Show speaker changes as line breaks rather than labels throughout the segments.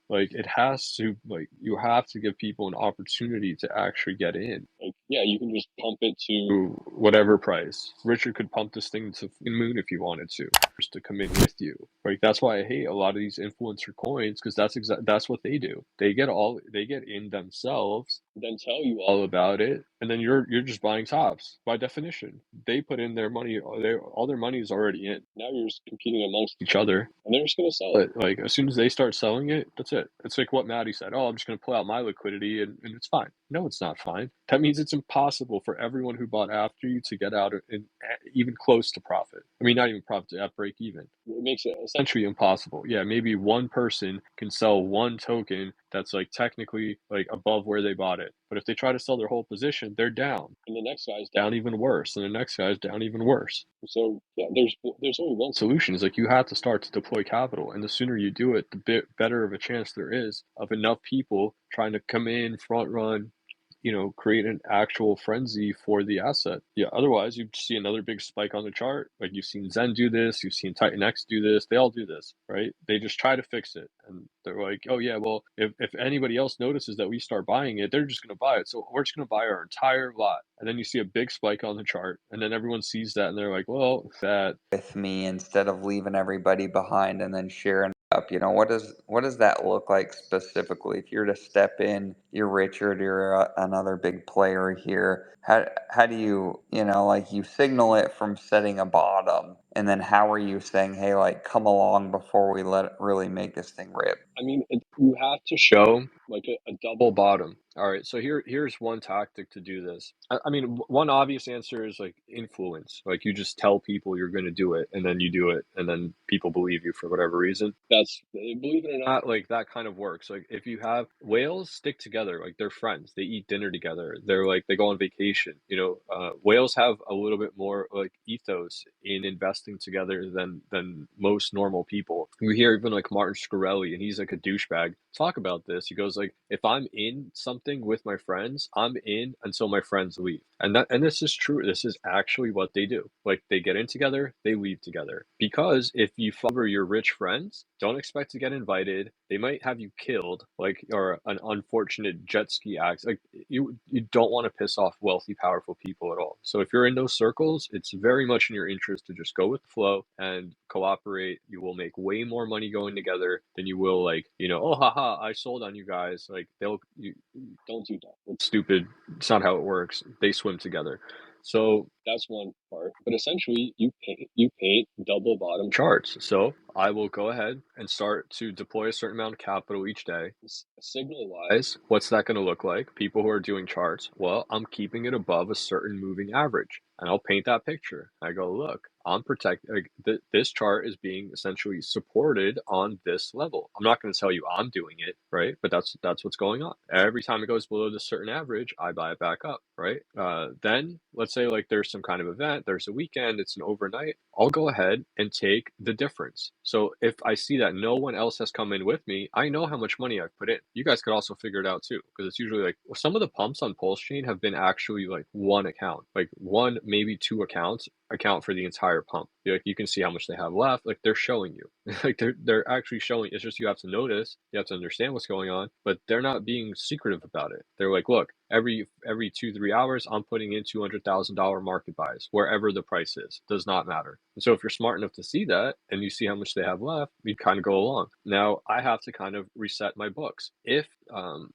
Like it has to, like you have to give people an opportunity to actually get in. Like, yeah, you can just pump it to whatever price. Richard could pump this thing to the moon if he wanted to, just to come in with you. Like that's why I hate a lot of these influencer coins, because that's what they do. They get in themselves, then tell you all about it, and then you're just buying tops by definition. They put in their money, all their money is already in. Now you're just competing amongst each other, and they're just gonna sell it. Like as soon as they start selling it, that's it. It's like what Maddie said. Oh, I'm just gonna pull out my liquidity, and it's fine. No, it's not fine. That means it's impossible for everyone who bought after you to get out in even close to profit. I mean, not even profit, at break even. It makes it essentially impossible. Yeah, maybe one person can sell one token that's like technically like above where they bought it. But if they try to sell their whole position, they're down. And the next guy's down even worse. And the next guy's down even worse. So yeah, there's only one solution. Is like you have to start to deploy capital. And the sooner you do it, the bit better of a chance there is of enough people trying to come in, front run, create an actual frenzy for the asset. Yeah, otherwise you see another big spike on the chart. Like you've seen Zen do this, you've seen Titan X do this. They all do this, right? They just try to fix it. And they're like, oh yeah, well, if anybody else notices that we start buying it, they're just going to buy it. So we're just going to buy our entire lot. And then you see a big spike on the chart. And then everyone sees that and they're like, well, that
with me instead of leaving everybody behind and then sharing up. What does that look like specifically? If you're to step in, you're Richard, you're another big player here. How do you, like, you signal it from setting a bottom, and then how are you saying, hey, like, come along before we let it really make this thing rip?
I mean, you have to show like a double bottom. All right, so here's one tactic to do this. I mean, one obvious answer is like influence. Like you just tell people you're going to do it, and then you do it, and then people believe you for whatever reason. That's believe it or not, like that kind of works. Like if you have whales stick together, like they're friends, they eat dinner together, they're like they go on vacation. Whales have a little bit more like ethos in investing together than most normal people. You hear even like Martin Shkreli, and he's like a douchebag, talk about this. He goes like, if I'm in something with my friends, I'm in until my friends leave. And this is true. This is actually what they do. Like they get in together, they leave together. Because if you favor your rich friends, don't expect to get invited. They might have you killed, like, or an unfortunate jet ski accident. Like you don't want to piss off wealthy, powerful people at all. So if you're in those circles, it's very much in your interest to just go with the flow and cooperate. You will make way more money going together than you will like, oh haha, I sold on you guys. Like you don't do that. It's stupid. It's not how it works. They swim together. So that's one part. But essentially, you paint double bottom charts. So I will go ahead and start to deploy a certain amount of capital each day. Signal wise, what's that going to look like? People who are doing charts, well, I'm keeping it above a certain moving average. And I'll paint that picture. I go, look, I'm protected. Like, this chart is being essentially supported on this level. I'm not going to tell you I'm doing it, right? But that's what's going on. Every time it goes below this certain average, I buy it back up, right? Then let's say like there's some kind of event, there's a weekend, it's an overnight. I'll go ahead and take the difference. So if I see that no one else has come in with me, I know how much money I've put in. You guys could also figure it out too, because it's usually like some of the pumps on Pulsechain have been actually like one account, like one, maybe two accounts account for the entire pump. Like you can see how much they have left. Like they're showing you, like they're actually showing. It's just you have to notice, you have to understand what's going on, but they're not being secretive about it. They're like, look, every 2-3 hours, I'm putting in $200,000 market buys wherever the price is. Does not matter. And so if you're smart enough to see that and you see how much they have left, you kind of go along. Now I have to kind of reset my books. If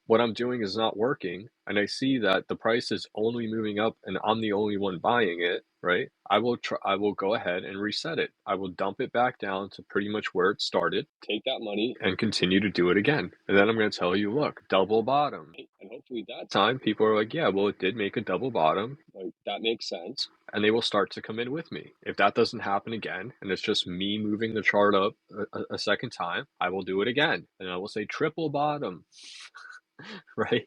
what I'm doing is not working, and I see that the price is only moving up and I'm the only one buying it, right? I will go ahead and reset it. I will dump it back down to pretty much where it started, take that money and continue to do it again. And then I'm going to tell you, look, double bottom. And hopefully that time people are like, yeah, well, it did make a double bottom. Like that makes sense. And they will start to come in with me. If that doesn't happen again, and it's just me moving the chart up a second time, I will do it again. And I will say triple bottom. Right?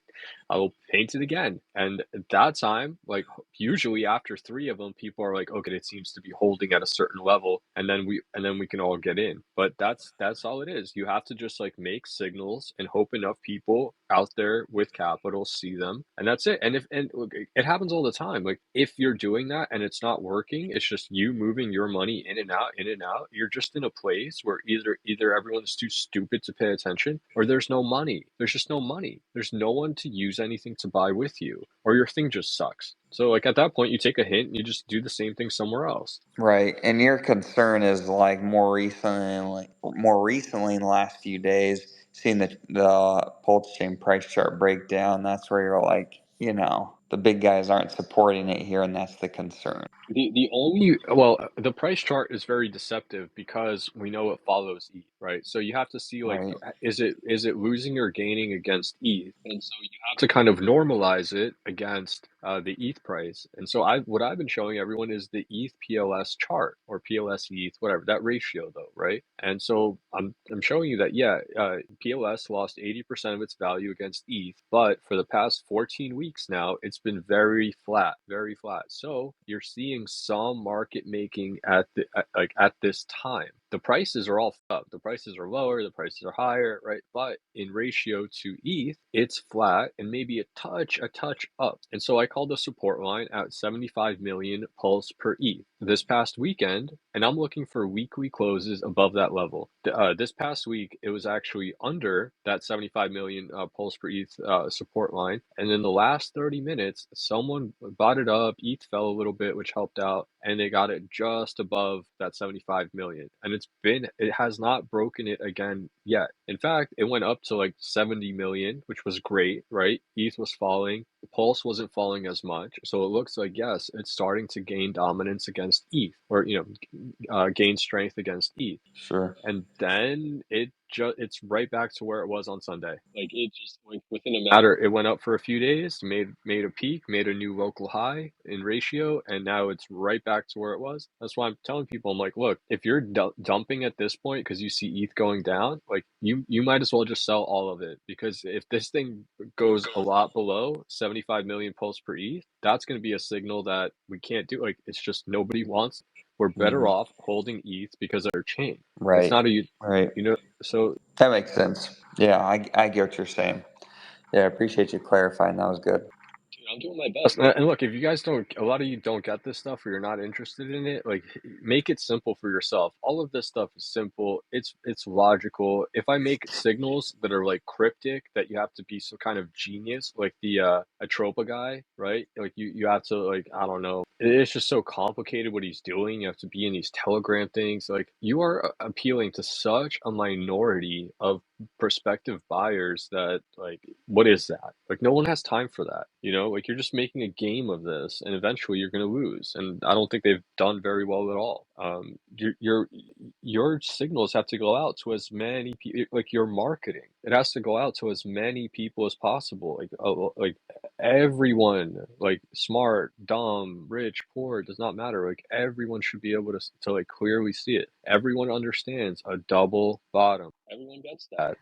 I will paint it again. And at that time, like usually after three of them, people are like, okay, it seems to be holding at a certain level, and then we can all get in. But that's all it is. You have to just like make signals and hope enough people out there with capital see them, and that's it. And if and look, it happens all the time. Like if you're doing that and it's not working, it's just you moving your money in and out, in and out. You're just in a place where either everyone's too stupid to pay attention, or there's no money. There's just no money. There's no one to use anything to buy with you, or your thing just sucks. So like at that point, you take a hint and you just do the same thing somewhere else.
Right. And your concern is like more recently in the last few days, seeing the pulse chain price chart break down, that's where you're like, the big guys aren't supporting it here, and that's the concern.
The only well, the price chart is very deceptive because we know it follows ETH, right? So you have to see like,
Right.
is it losing or gaining against ETH? And so you have to kind of normalize it against the ETH price. And so what I've been showing everyone is the ETH PLS chart, or PLS ETH, whatever that ratio though, right? And so I'm showing you that yeah, PLS lost 80% of its value against ETH, but for the past 14 weeks now, it's been very flat, very flat. So you're seeing some market making like at this time. The prices are all up. The prices are lower, the prices are higher, right? But in ratio to ETH, it's flat and maybe a touch up. And so I called the support line at 75 million pulse per ETH this past weekend, and I'm looking for weekly closes above that level. This past week, it was actually under that 75 million pulse per ETH support line. And in the last 30 minutes, someone bought it up. ETH fell a little bit, which helped out, and they got it just above that 75 million. And it has not broken it again yet. In fact, it went up to like 70 million, which was great, right? ETH was falling. The Pulse wasn't falling as much. So it looks like, yes, it's starting to gain dominance against ETH, or, gain strength against ETH.
Sure.
And then it's right back to where it was on Sunday. Like it just like within a matter, it went up for a few days, made a peak, made a new local high in ratio, and now it's right back to where it was. That's why I'm telling people, I'm like, look, if you're dumping at this point because you see ETH going down, like you might as well just sell all of it, because if this thing goes a lot below 75 million pulse per ETH, that's going to be a signal that we can't do. Like it's just nobody wants. We're better
Mhm.
off holding ETH because of their chain. It's
Right.
not
Right.
so
That makes sense. Yeah, I get what you're saying. Yeah, I appreciate you clarifying. That was good.
dude, I'm doing my best. And look, if you guys don't, a lot of you don't get this stuff, or you're not interested in it, like make it simple for yourself. All of this stuff is simple. It's logical. If I make signals that are like cryptic, that you have to be some kind of genius, like the Atropa guy, right? Like you have to, like, I don't know. It's just so complicated what he's doing. You have to be in these Telegram things. Like you are appealing to such a minority of prospective buyers that, like, what is that? Like no one has time for that, like you're just making a game of this, and eventually you're going to lose, and I don't think they've done very well at all. Your signals have to go out to as many people, like your marketing, it has to go out to as many people as possible, like everyone, like smart, dumb, rich, poor, it does not matter. Like everyone should be able to like clearly see it. Everyone understands a double bottom. Everyone gets that,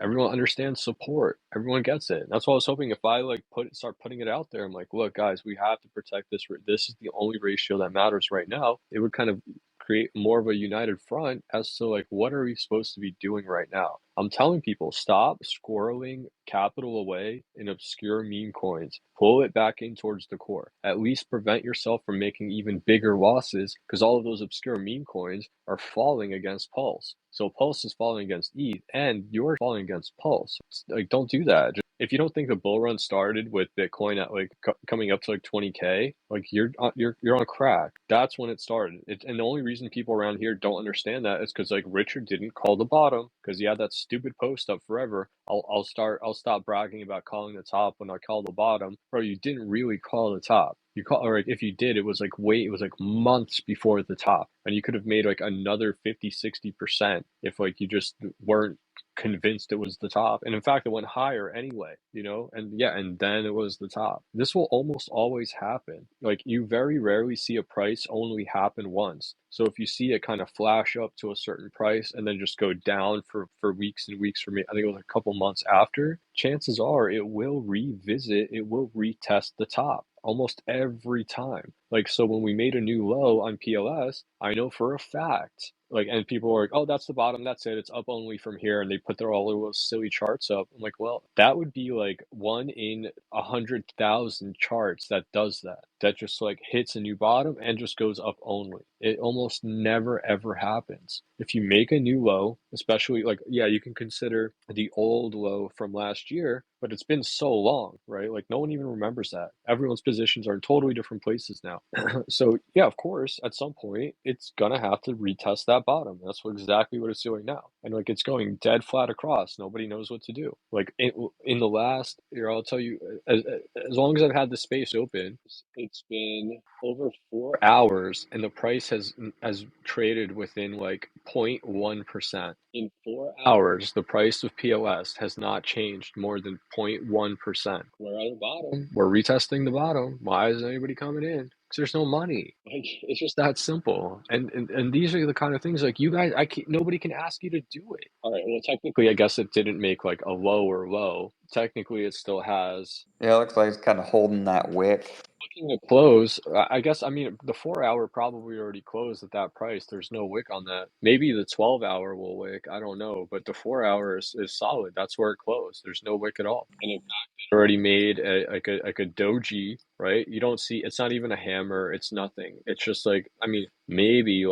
everyone understands support. Everyone gets it. That's why I was hoping, if I like start putting it out there, I'm like, look guys, we have to protect this. This is the only ratio that matters right now. It would kind of create more of a united front as to like, what are we supposed to be doing right now? I'm telling people, stop squirreling capital away in obscure meme coins. Pull it back in towards the core. At least prevent yourself from making even bigger losses, because all of those obscure meme coins are falling against Pulse. So Pulse is falling against ETH, and you're falling against Pulse. Like, don't do that. If you don't think the bull run started with Bitcoin at like coming up to like 20K, like you're on crack. That's when it started. And the only reason people around here don't understand that is because like Richard didn't call the bottom, because he had that stupid post up forever. I'll stop bragging about calling the top when I call the bottom. Bro, you didn't really call the top. or like if you did, it was like it was like months before the top, and you could have made like another 50, 60% if like you just weren't convinced it was the top. And in fact, it went higher anyway, and yeah, and then it was the top. This will almost always happen. Like you very rarely see a price only happen once. So if you see it kind of flash up to a certain price and then just go down for weeks and weeks, for me, I think it was a couple months after, chances are it will revisit, it will retest the top almost every time. Like, so when we made a new low on PLS, I know for a fact, like, and people were like, oh, that's the bottom, that's it, it's up only from here, and they put their all those silly charts up. I'm like, well, that would be like 1 in 100,000 charts that does that. That just like hits a new bottom and just goes up only. It almost never ever happens. If you make a new low, especially like, yeah, you can consider the old low from last year, but it's been so long, right? Like no one even remembers that. Everyone's positions are in totally different places now. So yeah, of course, at some point it's gonna have to retest that bottom. Exactly what it's doing now, and like it's going dead flat across. Nobody knows what to do. Like in the last year, I'll tell you, as long as I've had the space open, it's been over 4 hours, and the price has traded within like 0.1%. In 4 hours, the price of PLS has not changed more than 0.1%. We're at the bottom. We're retesting the bottom. Why is anybody coming in? Because there's no money. Like it's just that simple. And these are the kind of things like you guys. Nobody can ask you to do it. All right. Well, technically, I guess it didn't make like a lower low. Technically, it still has.
Yeah, it looks like it's kind of holding that wick.
Looking to close, I guess, I mean, the 4 hour probably already closed at that price. There's no wick on that. Maybe the 12 hour will wick. I don't know. But the 4 hour is solid. That's where it closed. There's no wick at all. And in fact, it already made like a doji, right? You don't see, it's not even a hammer. It's nothing. It's just like, I mean, maybe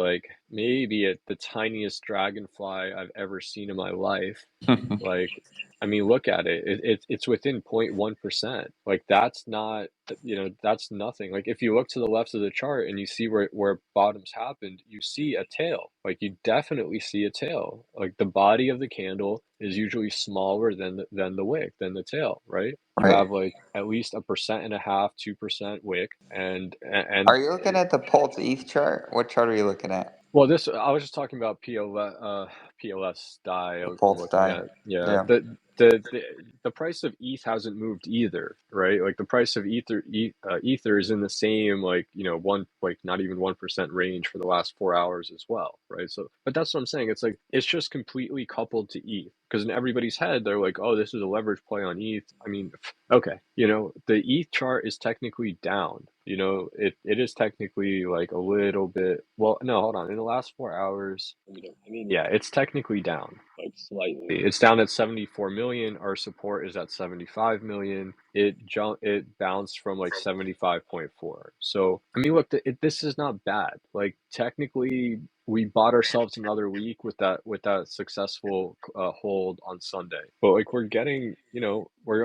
the tiniest dragonfly I've ever seen in my life. Like, I mean, look at it. It's within 0.1%. Like that's not, that's nothing. Like if you look to the left of the chart and you see where bottoms happened, you see a tail. Like you definitely see a tail. Like the body of the candle is usually smaller than the wick, than the tail, right? You
Right.
have like at least 1.5%, 2% wick, and
Are you looking at the Pulse ETH chart? What chart are you looking at?
well, this I was just talking about PLS die.
The
I'm
Pulse
looking
die.
at, yeah.
Yeah.
The price of ETH hasn't moved either, right? Like the price of Ether is in the same like one, like not even 1% range for the last 4 hours as well, right? So, but that's what I'm saying. It's like it's just completely coupled to ETH, because in everybody's head they're like, oh, this is a leverage play on ETH. I mean, okay, the ETH chart is technically down. It is technically like a little bit. Well, no, hold on. In the last 4 hours, I mean, yeah, it's technically down, like slightly. It's down at 74 million. Our support is at 75 million. It bounced from like 75.4. So, I mean, look, this is not bad. Like technically, we bought ourselves another week with that successful hold on Sunday. But like we're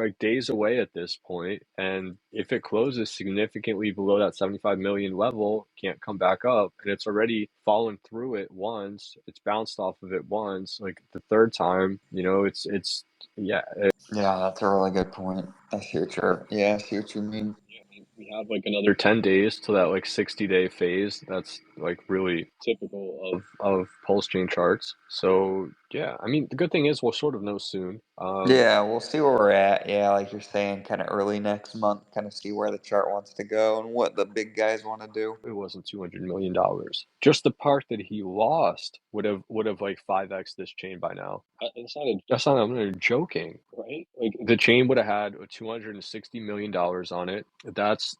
like days away at this point, and if it closes significantly below that 75 million level, can't come back up, and it's already fallen through it once, it's bounced off of it once, like the third time, it's yeah.
Yeah, that's a really good point. I see what you mean.
We have like another 10 days to that like 60-day phase. That's like really typical of pulse chain charts. So yeah, I mean the good thing is we'll sort of know soon.
Yeah, we'll see where we're at. Yeah, like you're saying, kind of early next month, kind of see where the chart wants to go and what the big guys want to do.
It wasn't $200 million. Just the part that he lost would have like 5x this chain by now. I'm not joking, right? Like the chain would have had $260 million on it. That's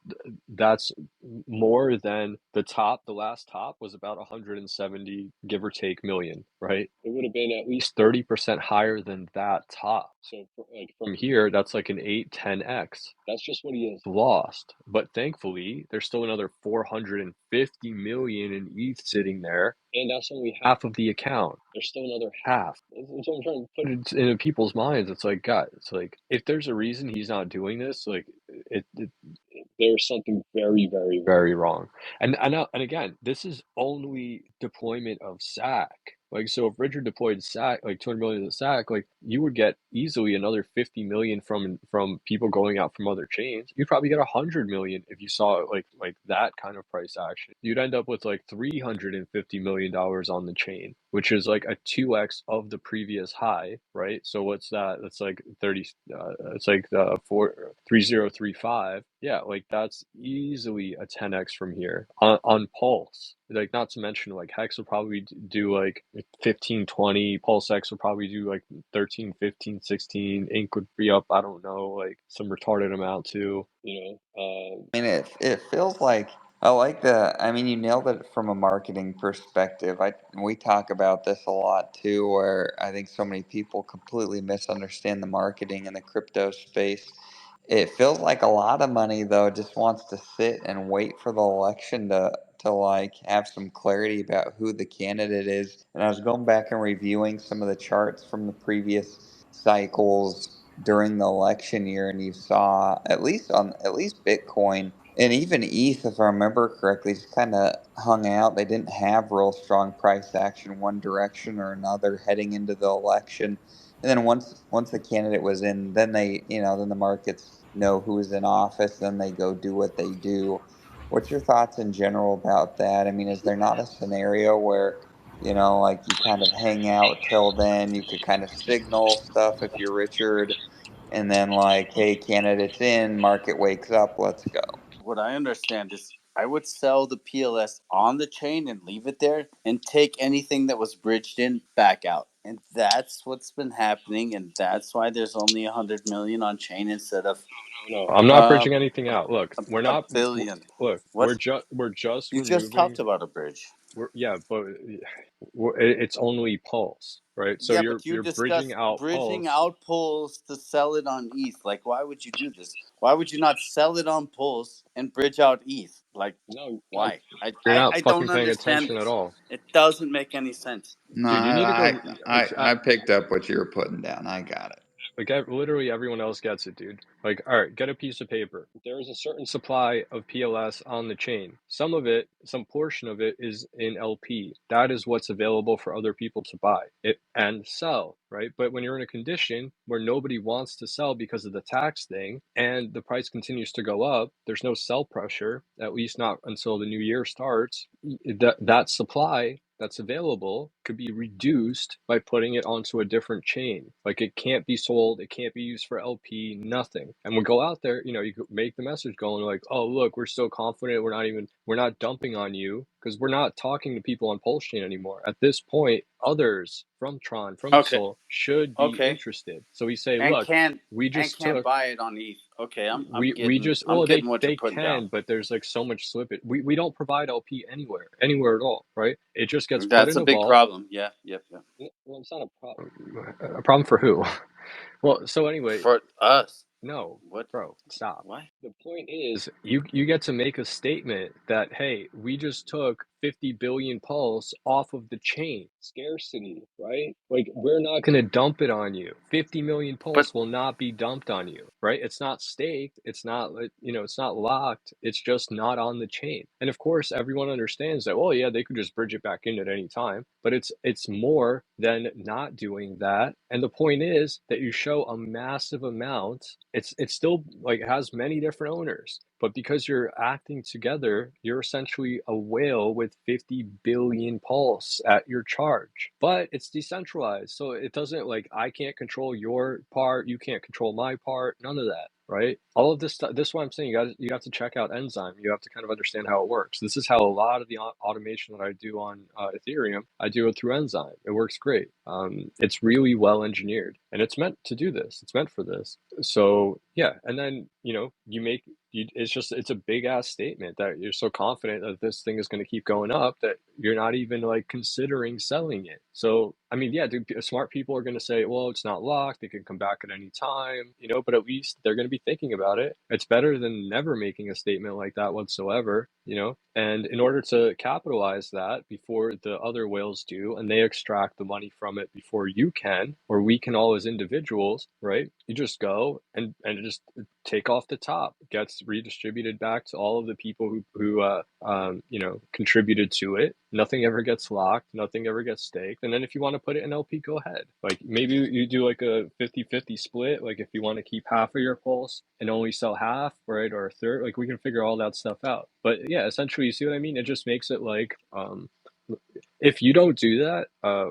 more than the top. The last top was about 170, give or take, million, right? It would have been at least 30% higher than that top. So like from here, that's like an 8-10x. That's just what he has lost. But thankfully, there's still another 450 million in ETH sitting there, and that's only half of the account. There's still another half. That's what I'm trying to put it into people's minds. It's like, God, it's like if there's a reason he's not doing this, like there's something very, very, very wrong. And again, this is only deployment of SAC. Like, so if Richard deployed SAC, like 200 million to the SAC, like you would get easily another 50 million from people going out from other chains. You'd probably get 100 million if you saw like that kind of price action. You'd end up with like $350 million on the chain, which is like a 2x of the previous high, right? So what's that? That's like 30. It's like 3035. Yeah, like that's easily a 10x from here on Pulse. Like, not to mention, like Hex will probably do like 15, 20. Pulsex will probably do like 13, 15, 16. Ink would be up, I don't know, like some retarded amount too, you know.
I mean, it feels like I like the. I mean, you nailed it from a marketing perspective. We talk about this a lot too, where I think so many people completely misunderstand the marketing in the crypto space. It feels like a lot of money though just wants to sit and wait for the election to like have some clarity about who the candidate is. And I was going back and reviewing some of the charts from the previous cycles during the election year, and you saw at least Bitcoin and even ETH, if I remember correctly, just kind of hung out. They didn't have real strong price action one direction or another heading into the election. And then once the candidate was in, then then the markets know who's in office, then they go do what they do. What's your thoughts in general about that? I mean, is there not a scenario where like you kind of hang out till then, you could kind of signal stuff if you're Richard, and then like, hey, candidates in, market wakes up, let's go.
What I understand is I would sell the PLS on the chain and leave it there and take anything that was bridged in back out. And that's what's been happening, and that's why there's only 100 million on chain instead of
No, I'm not bridging anything out. Look, we're
a
not.
billion.
Look,
What?
we're just
You just talked
removing.
about a bridge.
Yeah, but it's only Pulse, right? So
Yeah,
you're
but you
you're bridging
discussed
out
bridging
Pulse.
out pulls to sell it on ETH. Like, why would you do this? Why would you not sell it on pulls and bridge out ETH? Like,
No, no,
why? I,
you're
I,
not
I
fucking
don't
paying
understand
attention at
this.
all.
It doesn't make any sense.
No,
Dude, you need to go.
I picked up what you were putting down. I got it.
Like, literally everyone else gets it, dude. Like, all right, get a piece of paper. There is a certain supply of PLS on the chain. Some of it, some portion of it is in LP. That is what's available for other people to buy it and sell, right? But when you're in a condition where nobody wants to sell because of the tax thing and the price continues to go up, there's no sell pressure, at least not until the new year starts. That supply that's available could be reduced by putting it onto a different chain. Like, it can't be sold, it can't be used for LP, nothing. And we go out there, you could make the message going like, oh, look, we're so confident, we're not dumping on you, because we're not talking to people on Pulse Chain anymore. At this point, others from Tron, from
Okay,
Sol should be
okay,
interested. So we say,
and
look,
can't
we just took
buy it on ETH. Okay,
we just
I'm
well
getting what you're
they
putting down.
can, but there's like so much slippage. We don't provide LP anywhere at all, right? It just gets put
That's
in
a
a
big
vault.
problem. Yeah, yep, yep.
Well, it's not a problem. A problem for who? Well, so anyway,
For us,
no,
what?
bro, stop.
Why?
The point is, you get to make a statement that, hey, we just took 50 billion pulse off of the chain. Scarcity, right? Like, we're not going to dump it on you. 50 million
But
pulse will not be dumped on you, right? It's not staked. It's not, it's not locked. It's just not on the chain. And of course, everyone understands that, well, yeah, they could just bridge it back in at any time, but it's more than not doing that. And the point is that you show a massive amount. It's still like it has many different owners, but because you're acting together, you're essentially a whale with 50 billion pulse at your charge. But it's decentralized, so it doesn't, like, I can't control your part, you can't control my part, none of that, right? All of this stuff. This is why I'm saying you have to check out Enzyme. You have to kind of understand how it works. This is how a lot of the automation that I do on Ethereum, I do it through Enzyme. It works great. It's really well engineered, and it's meant to do this. It's meant for this. So yeah, and then it's a big ass statement that you're so confident that this thing is going to keep going up that you're not even like considering selling it. So I mean, yeah, dude, smart people are going to say, well, it's not locked, it can come back at any time, but at least they're going to be thinking about it. It's better than never making a statement like that whatsoever. And in order to capitalize that before the other whales do, and they extract the money from it before you can, or we can all as individuals, right? You just go and just take off the top. It gets redistributed back to all of the people who contributed to it. Nothing ever gets locked, nothing ever gets staked. And then if you want to put it in LP, go ahead. Like maybe you do like a 50-50 split. Like if you want to keep half of your pulse and only sell half, right, or a third, like we can figure all that stuff out. But yeah, essentially, you see what I mean? It just makes it like if you don't do that,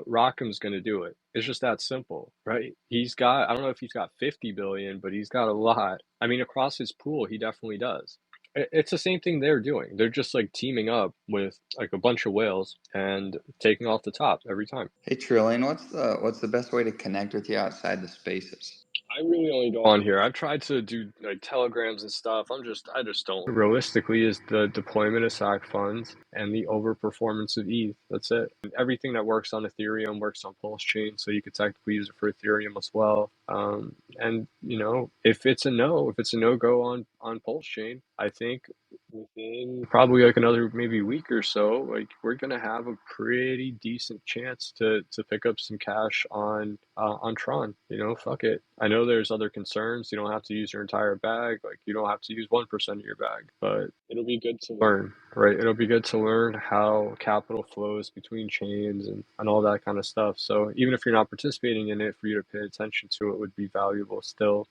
Rockham's going to do it. It's just that simple, right? He's got, I don't know if he's got 50 billion, but he's got a lot. I mean, across his pool, he definitely does. It's the same thing they're doing. They're just like teaming up with like a bunch of whales and taking off the top every time.
Hey Trillian, what's the best way to connect with you outside the spaces?
I really only go on here. I've tried to do like telegrams and stuff. I just don't. Realistically, is the deployment of SAC funds and the overperformance of ETH. That's it. And everything that works on Ethereum works on Pulsechain, so you could technically use it for Ethereum as well. And you know, if it's a no go on Pulsechain, I think within probably like another maybe week or so, like we're gonna have a pretty decent chance to pick up some cash on Tron. You know, fuck it. I know there's other concerns. You don't have to use your entire bag. Like you don't have to use 1% of your bag, but it'll be good to learn, right? It'll be good to learn how capital flows between chains and all that kind of stuff. So even if you're not participating in it, for you to pay attention to it would be valuable still.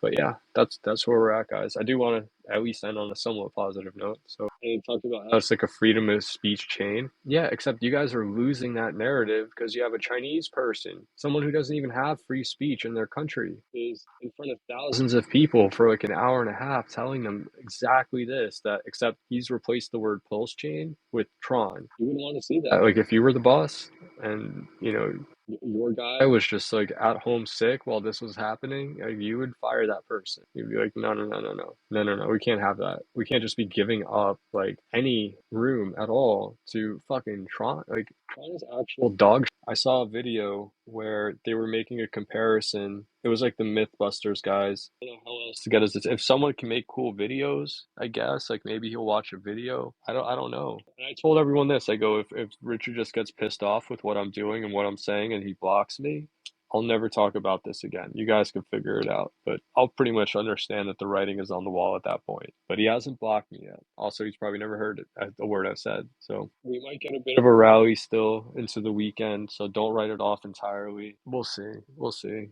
But yeah, that's where we're at, guys. I do want to at least end on a somewhat positive note. So I talked about how it's like a freedom of speech chain. Yeah, except you guys are losing that narrative because you have a Chinese person, someone who doesn't even have free speech in their country, is in front of thousands of people for like an hour and a half telling them exactly this, that except he's replaced the word pulse chain with Tron. You wouldn't want to see that. Like if you were the boss and you know your guy was just like at home sick while this was happening, like, you would fire that person. You'd be like, no, no, no, no, no, no, no, no. We can't have that. We can't just be giving up like any room at all to fucking Tron. Like Tron is actual dog. I saw a video where they were making a comparison. It was like the Mythbusters guys. I don't know how else to get us. If someone can make cool videos, I guess like maybe he'll watch a video. I don't know. And I told everyone this. I go, if Richard just gets pissed off with what I'm doing and what I'm saying and he blocks me, I'll never talk about this again. You guys can figure it out. But I'll pretty much understand that the writing is on the wall at that point. But he hasn't blocked me yet. Also, he's probably never heard the word I've said. So we might get a bit of a rally still into the weekend. So don't write it off entirely. We'll see. We'll see.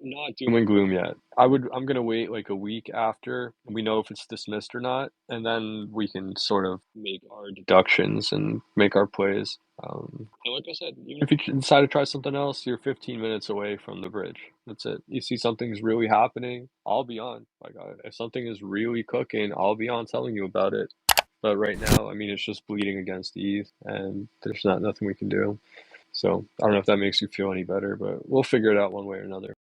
Not doom and gloom yet. I'm gonna wait like a week after we know if it's dismissed or not, and then we can sort of make our deductions and make our plays. And like I said, even if you decide to try something else, you're 15 minutes away from the bridge. That's it. You see something's really happening, I'll be on. Like if something is really cooking, I'll be on telling you about it. But right now, I mean, it's just bleeding against Eve, and there's nothing we can do. So I don't know if that makes you feel any better, but we'll figure it out one way or another.